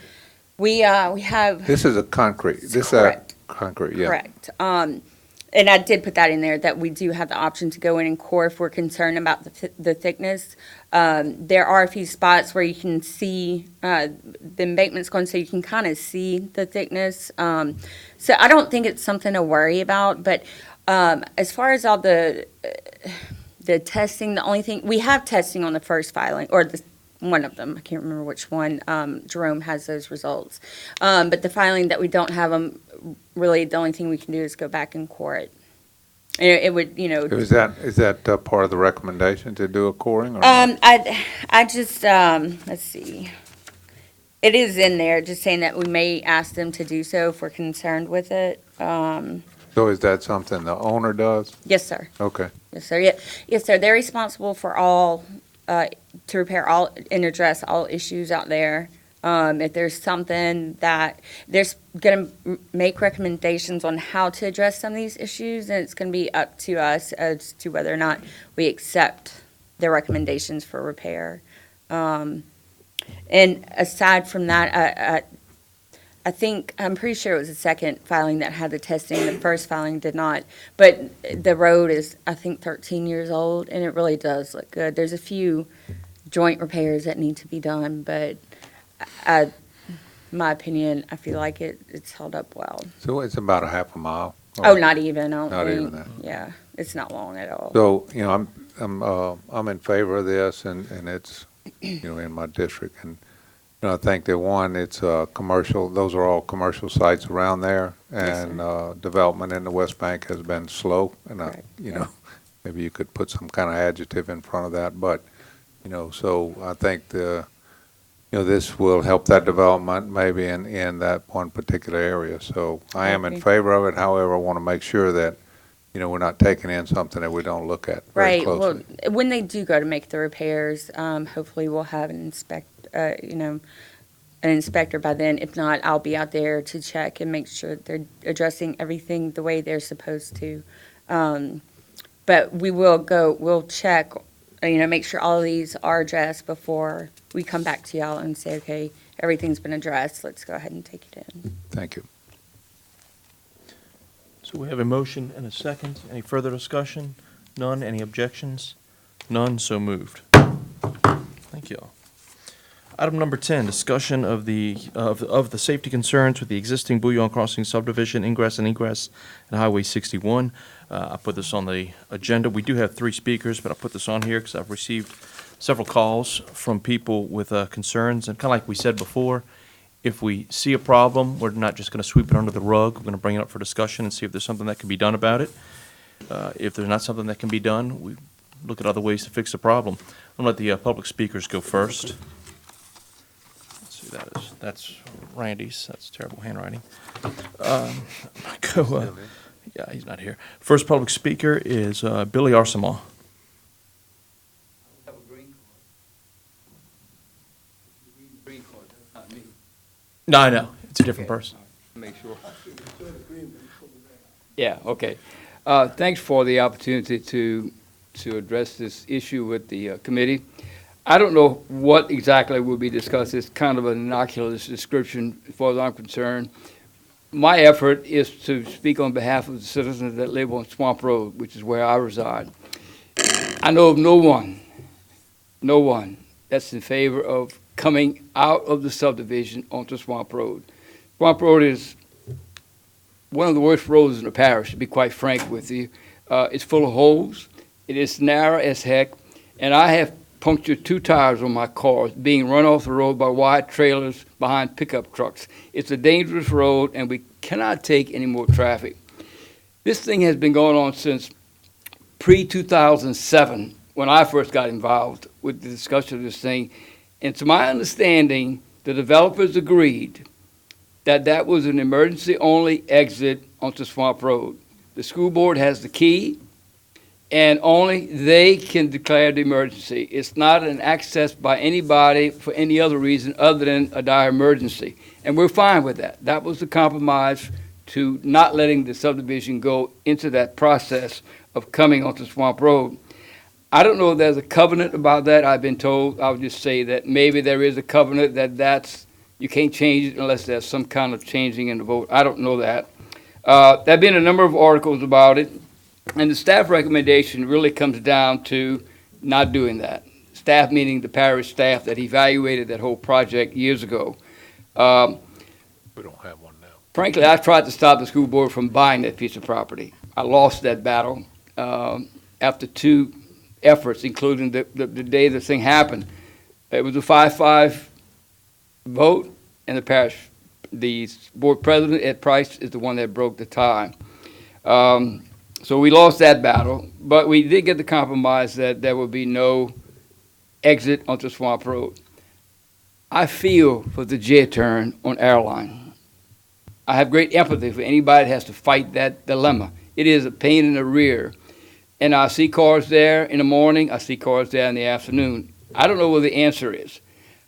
we have. This is a concrete, this is Correct. concrete, yeah. Correct. And I did put that in there, that we do have the option to go in and core if we're concerned about the thickness. There are a few spots where you can see, the embankment's going, so you can kind of see the thickness. So I don't think it's something to worry about, but as far as all the testing, the only thing, we have testing on the first filing, or one of them, I can't remember which one. Jerome has those results. But the filing that we don't have them, really, the only thing we can do is go back and core it. It would, Is that part of the recommendation to do a coring or not? I just, let's see. It is in there, just saying that we may ask them to do so if we're concerned with it. So is that something the owner does? Yes, sir. Okay. Yes, sir. Yeah. Yes, sir. They're responsible for all, to repair all and address all issues out there. If there's something that they're going to make recommendations on how to address some of these issues, and it's going to be up to us as to whether or not we accept their recommendations for repair. And aside from that, I'm pretty sure it was the second filing that had the testing. The first filing did not. But the road is, I think, 13 years old, and it really does look good. There's a few joint repairs that need to be done, but my opinion, I feel like it's held up well. So it's about a half a mile? Oh, not even, I don't Not think. even that. Yeah, it's not long at all. So, I'm in favor of this, and it's, in my district, and, I think that one, it's commercial, those are all commercial sites around there, Yes, and development in the West Bank has been slow, and, Correct, yeah. maybe you could put some kind of adjective in front of that, but, so I think this will help that development maybe in that one particular area. So I am in Okay. favor of it. However, I want to make sure that, we're not taking in something that we don't look at very Right, well, closely. when they do go to make the repairs, hopefully we'll have an inspector by then. If not, I'll be out there to check and make sure they're addressing everything the way they're supposed to. But we'll check, make sure all of these are addressed before we come back to y'all and say, okay, everything's been addressed, let's go ahead and take it in. Thank you. So we have a motion and a second. Any further discussion? None. Any objections? None, so moved. Thank you. Item number 10, discussion of the safety concerns with the existing Bouillon Crossing subdivision ingress and egress and Highway 61. I put this on the agenda. We do have 3 speakers, but I put this on here because I've received several calls from people with concerns. And kind of like we said before, if we see a problem, we're not just going to sweep it under the rug. We're going to bring it up for discussion and see if there's something that can be done about it. If there's not something that can be done, we look at other ways to fix the problem. I'm going to let the public speakers go first. Let's see, that's Randy's. That's terrible handwriting. Yeah, he's not here. First public speaker is Billy Arsamah. No, I know. It's a different person. Make sure. Yeah, okay. Thanks for the opportunity to address this issue with the committee. I don't know what exactly will be discussed. It's kind of an innocuous description as far as I'm concerned. My effort is to speak on behalf of the citizens that live on Swamp Road, which is where I reside. I know of no one that's in favor of coming out of the subdivision onto Swamp Road. Swamp Road is one of the worst roads in the parish, to be quite frank with you. It's full of holes. It is narrow as heck, and I have punctured 2 tires on my car being run off the road by wide trailers behind pickup trucks. It's a dangerous road, and we cannot take any more traffic. This thing has been going on since pre-2007, when I first got involved with the discussion of this thing. And to my understanding, the developers agreed that that was an emergency-only exit onto Swamp Road. The school board has the key, and only they can declare the emergency. It's not an access by anybody for any other reason other than a dire emergency. And we're fine with that. That was the compromise to not letting the subdivision go into that process of coming onto Swamp Road. I don't know if there's a covenant about that. I've been told, I'll just say that maybe there is a covenant that's you can't change it unless there's some kind of changing in the vote. I don't know that. There have been a number of articles about it, and the staff recommendation really comes down to not doing that. Staff meaning the parish staff that evaluated that whole project years ago. We don't have one now. Frankly, I tried to stop the school board from buying that piece of property. I lost that battle after 2 efforts, including the day this thing happened. It was a 5-5 vote, and the board president, Ed Price, is the one that broke the tie. So we lost that battle, but we did get the compromise that there will be no exit onto Swamp Road. I feel for the J-turn on Airline. I have great empathy for anybody that has to fight that dilemma. It is a pain in the rear. And I see cars there in the morning, I see cars there in the afternoon. I don't know what the answer is.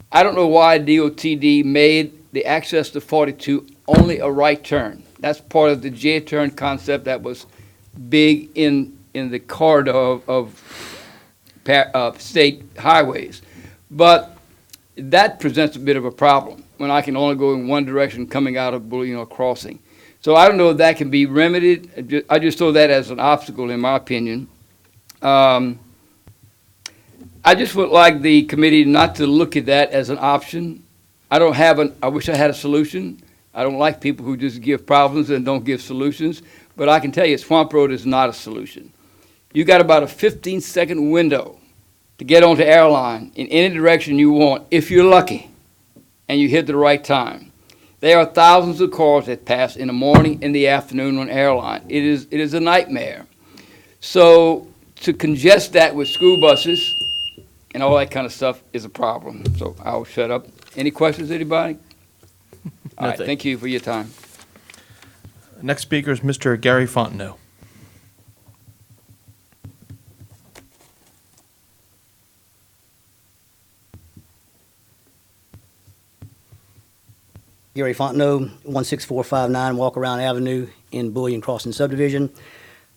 I don't know why DOTD made the access to 42 only a right turn. That's part of the J-turn concept that was big in the corridor of state highways. But that presents a bit of a problem when I can only go in one direction coming out of Bouillon Crossing. So I don't know if that can be remedied. I just saw that as an obstacle, in my opinion. I just would like the committee not to look at that as an option. I wish I had a solution. I don't like people who just give problems and don't give solutions. But I can tell you, Swamp Road is not a solution. You got about a 15-second window to get onto Airline in any direction you want, if you're lucky, and you hit the right time. There are thousands of cars that pass in the morning and the afternoon on Airline. It is a nightmare. So to congest that with school buses and all that kind of stuff is a problem. So I'll shut up. Any questions, anybody? All right, Nothing. thank you for your time. Next speaker is Mr. Gary Fontenot. Gary Fontenot, 16459 Walk Around Avenue in Bouillon Crossing subdivision.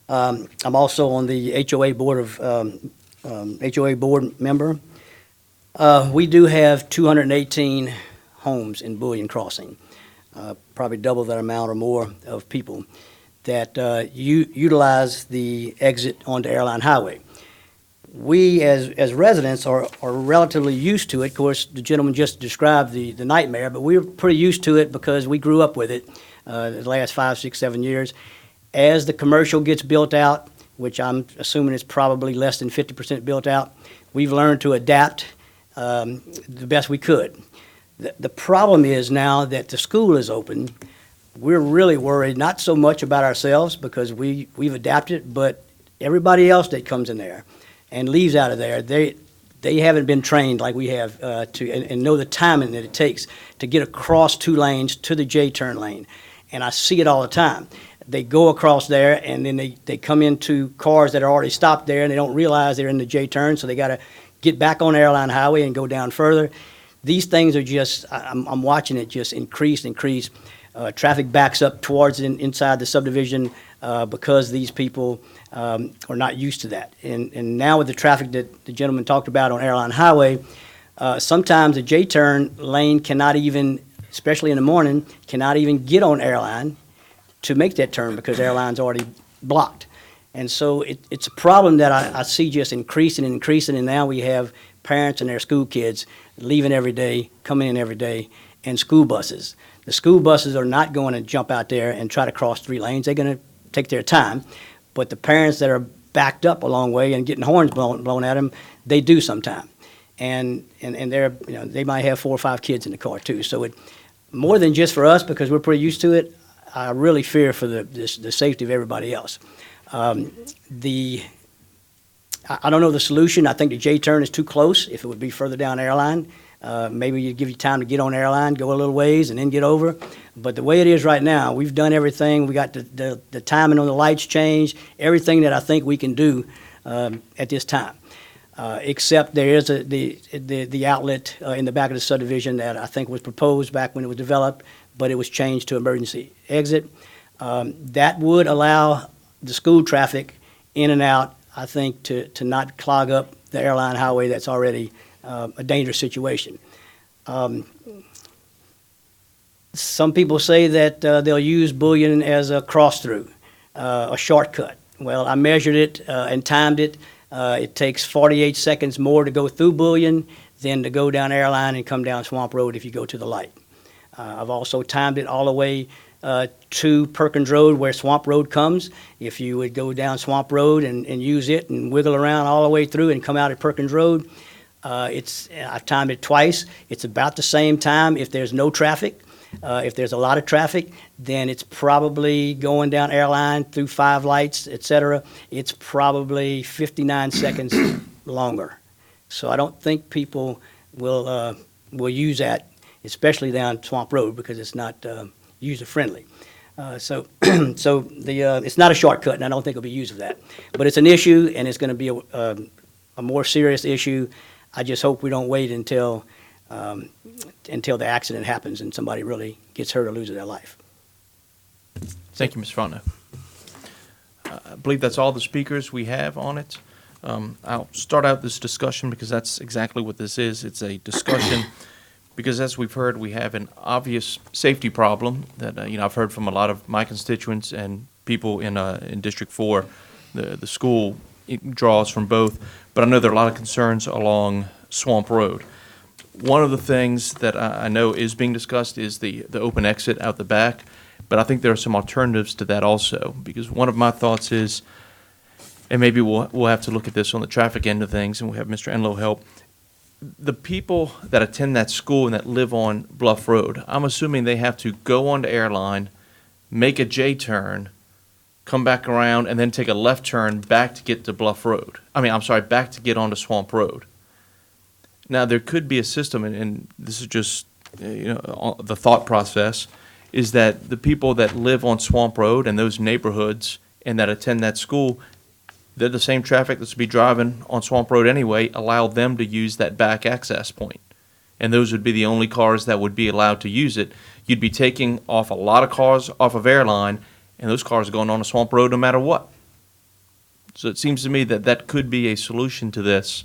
I'm also on the HOA board HOA board member. We do have 218 homes in Bouillon Crossing, probably double that amount or more of people that utilize the exit onto Airline Highway. we as residents are relatively used to it. Of course, the gentleman just described the nightmare, but we're pretty used to it because we grew up with it the last 5, 6, 7 years. As the commercial gets built out, which I'm assuming is probably less than 50% built out, we've learned to adapt the best we could. The problem is now that the school is open, we're really worried, not so much about ourselves because we've adapted, but everybody else that comes in there and leaves out of there, they haven't been trained like we have and know the timing that it takes to get across 2 lanes to the J-turn lane. And I see it all the time. They go across there and then they come into cars that are already stopped there and they don't realize they're in the J-turn, so they got to get back on Airline Highway and go down further. These things are just, I'm watching it just increase. Traffic backs up towards inside the subdivision because these people are not used to that. And now with the traffic that the gentleman talked about on Airline Highway, sometimes the J-turn lane cannot even, especially in the morning, cannot even get on Airline to make that turn because Airline's already blocked. And so it's a problem that I see just increasing, and now we have parents and their school kids leaving every day, coming in every day, and school buses. The school buses are not going to jump out there and try to cross 3 lanes. They're going to take their time. But the parents that are backed up a long way and getting horns blown at them, they do sometime. And they're, they might have 4 or 5 kids in the car too. So it, more than just for us, because we're pretty used to it, I really fear for the safety of everybody else. I don't know the solution. I think the J-turn is too close. If it would be further down Airline, maybe you'd give you time to get on Airline, go a little ways, and then get over. But the way it is right now, we've done everything. We got the timing on the lights changed, everything that I think we can do at this time. Except there is the outlet in the back of the subdivision that I think was proposed back when it was developed, but it was changed to emergency exit. That would allow the school traffic in and out, I think, to not clog up the Airline Highway that's already a dangerous situation. Some people say that they'll use Bullion as a cross-through, a shortcut. Well, I measured it and timed it. It takes 48 seconds more to go through Bullion than to go down Airline and come down Swamp Road if you go to the light. I've also timed it all the way to Perkins Road where Swamp Road comes. If you would go down Swamp Road and use it and wiggle around all the way through and come out at Perkins Road, I've timed it twice. It's about the same time if there's no traffic. If there's a lot of traffic, then it's probably going down Airline through 5 lights, et cetera. It's probably 59 seconds longer. So I don't think people will use that, especially down Swamp Road, because it's not user-friendly. So it's not a shortcut, and I don't think it'll be used for that. But it's an issue, and it's going to be a more serious issue. I just hope we don't wait until the accident happens and somebody really gets hurt or loses their life. Thank you, Ms. Fontenot. I believe that's all the speakers we have on it. I'll start out this discussion because that's exactly what this is. It's a discussion because, as we've heard, we have an obvious safety problem that I've heard from a lot of my constituents and people in District 4. The school draws from both, but I know there are a lot of concerns along Swamp Road. One of the things that I know is being discussed is the open exit out the back, but I think there are some alternatives to that also, because one of my thoughts is, and maybe we'll have to look at this on the traffic end of things, and we'll have Mr. Enlow help. The people that attend that school and that live on Bluff Road, I'm assuming they have to go onto Airline, make a J-turn, come back around, and then take a left turn back to get to Bluff Road. Back to get onto Swamp Road. Now, there could be a system, and this is just the thought process, is that the people that live on Swamp Road and those neighborhoods and that attend that school, they're the same traffic that's be driving on Swamp Road anyway, allow them to use that back access point. And those would be the only cars that would be allowed to use it. You'd be taking off a lot of cars off of Airline, and those cars are going on a Swamp Road no matter what. So it seems to me that that could be a solution to this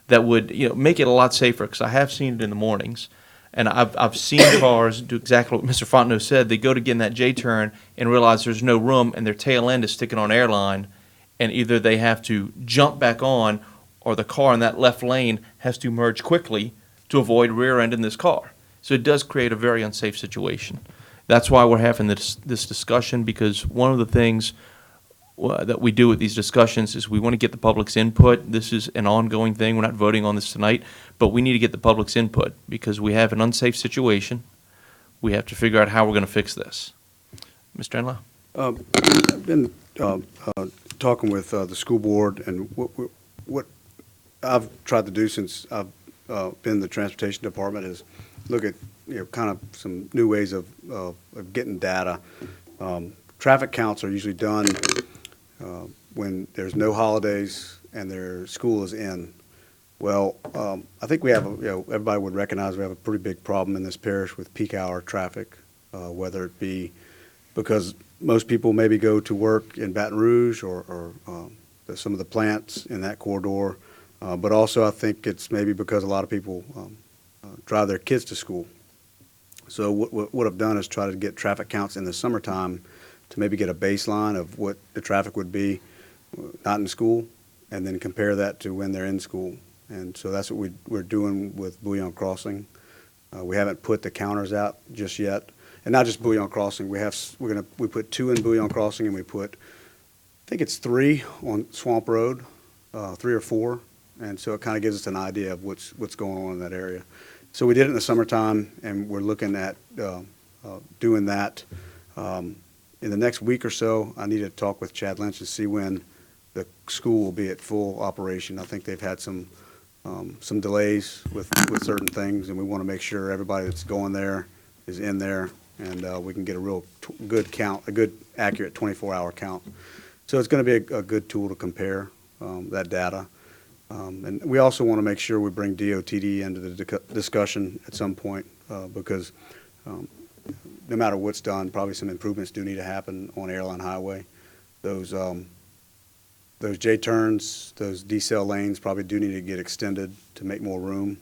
that would make it a lot safer, because I have seen it in the mornings. And I've seen cars do exactly what Mr. Fontenot said. They go to get in that J-turn and realize there's no room, and their tail end is sticking on Airline, and either they have to jump back on or the car in that left lane has to merge quickly to avoid rear-ending this car. So it does create a very unsafe situation. That's why we're having this discussion, because one of the things that we do with these discussions is we want to get the public's input. This is an ongoing thing. We're not voting on this tonight, but we need to get the public's input because we have an unsafe situation. We have to figure out how we're going to fix this. Mr. Enlow? I've been talking with the school board, and what I've tried to do since I've been in the transportation department is look at, kind of some new ways of getting data. Traffic counts are usually done when there's no holidays and their school is in. Well, I think we have, everybody would recognize we have a pretty big problem in this parish with peak hour traffic, whether it be because most people maybe go to work in Baton Rouge or some of the plants in that corridor, but also I think it's maybe because a lot of people drive their kids to school. So what I've done is try to get traffic counts in the summertime to maybe get a baseline of what the traffic would be not in school, and then compare that to when they're in school. And so that's what we're doing with Bouillon Crossing. We haven't put the counters out just yet, and not just Bouillon Crossing. We put 2 in Bouillon Crossing, and we put, I think it's 3 on Swamp Road, 3 or 4, and so it kind of gives us an idea of what's going on in that area. So we did it in the summertime, and we're looking at doing that. In the next week or so, I need to talk with Chad Lynch to see when the school will be at full operation. I think they've had some delays with certain things, and we want to make sure everybody that's going there is in there, and we can get a real good count, a good accurate 24-hour count. So it's going to be a good tool to compare that data. And we also want to make sure we bring DOTD into the discussion at some point, because no matter what's done, probably some improvements do need to happen on Airline Highway. Those J-turns, those decel lanes probably do need to get extended to make more room.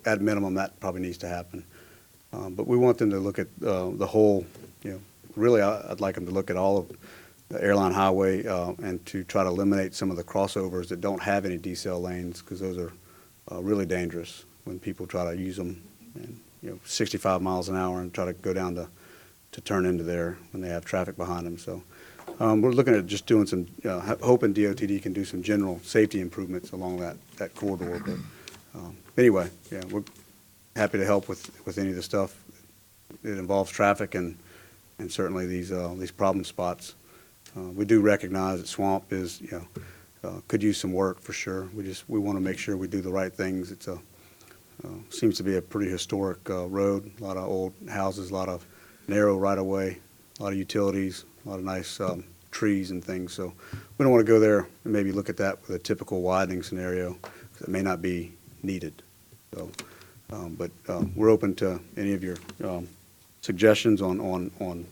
At minimum, that probably needs to happen. But we want them to look at the whole, really I'd like them to look at all of the Airline Highway and to try to eliminate some of the crossovers that don't have any decel lanes, because those are really dangerous when people try to use them, and 65 miles an hour and try to go down to turn into there when they have traffic behind them. So we're looking at just doing some, hoping DOTD can do some general safety improvements along that corridor. But anyway, yeah, we're happy to help with any of the stuff that involves traffic and certainly these problem spots. We do recognize that Swamp is, could use some work for sure. We want to make sure we do the right things. It's seems to be a pretty historic road, a lot of old houses, a lot of narrow right-of-way, a lot of utilities, a lot of nice trees and things. So we don't want to go there and maybe look at that with a typical widening scenario, because it may not be needed. So, but we're open to any of your suggestions on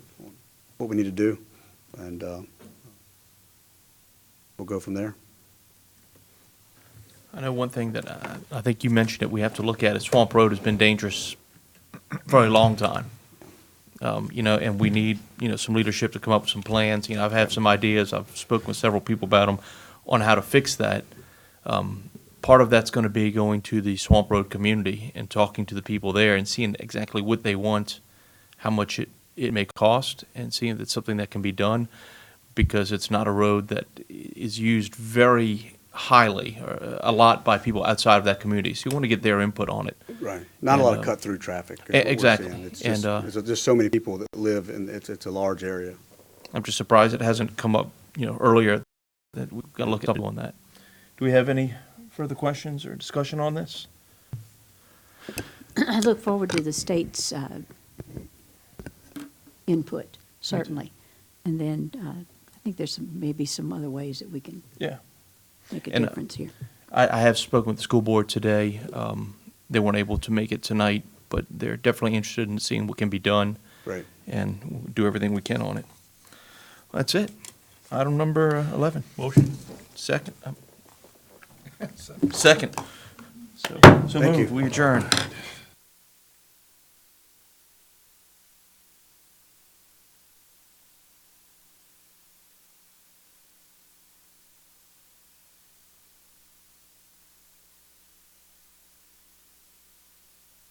what we need to do, and we'll go from there. I know one thing that I think you mentioned that we have to look at is Swamp Road has been dangerous for a long time. And we need, some leadership to come up with some plans. I've had some ideas. I've spoken with several people about them on how to fix that. Part of that's going to be going to the Swamp Road community and talking to the people there and seeing exactly what they want, how much it may cost, and seeing if it's something that can be done, because it's not a road that is used very highly or a lot by people outside of that community. So you want to get their input on it. Right. Not a lot of cut-through traffic. Is what we're exactly. seeing. It's just, there's just so many people that live, and it's a large area. I'm just surprised it hasn't come up, earlier. That we've got to look up on that. Do we have any further questions or discussion on this? I look forward to the state's input, certainly. And then I think there's maybe some other ways that we can make a difference here. I have spoken with the school board today. They weren't able to make it tonight, but they're definitely interested in seeing what can be done. Right. And we'll do everything we can on it. That's it. Item number 11. Motion. Second. Second. So Thank moved. you. We adjourn.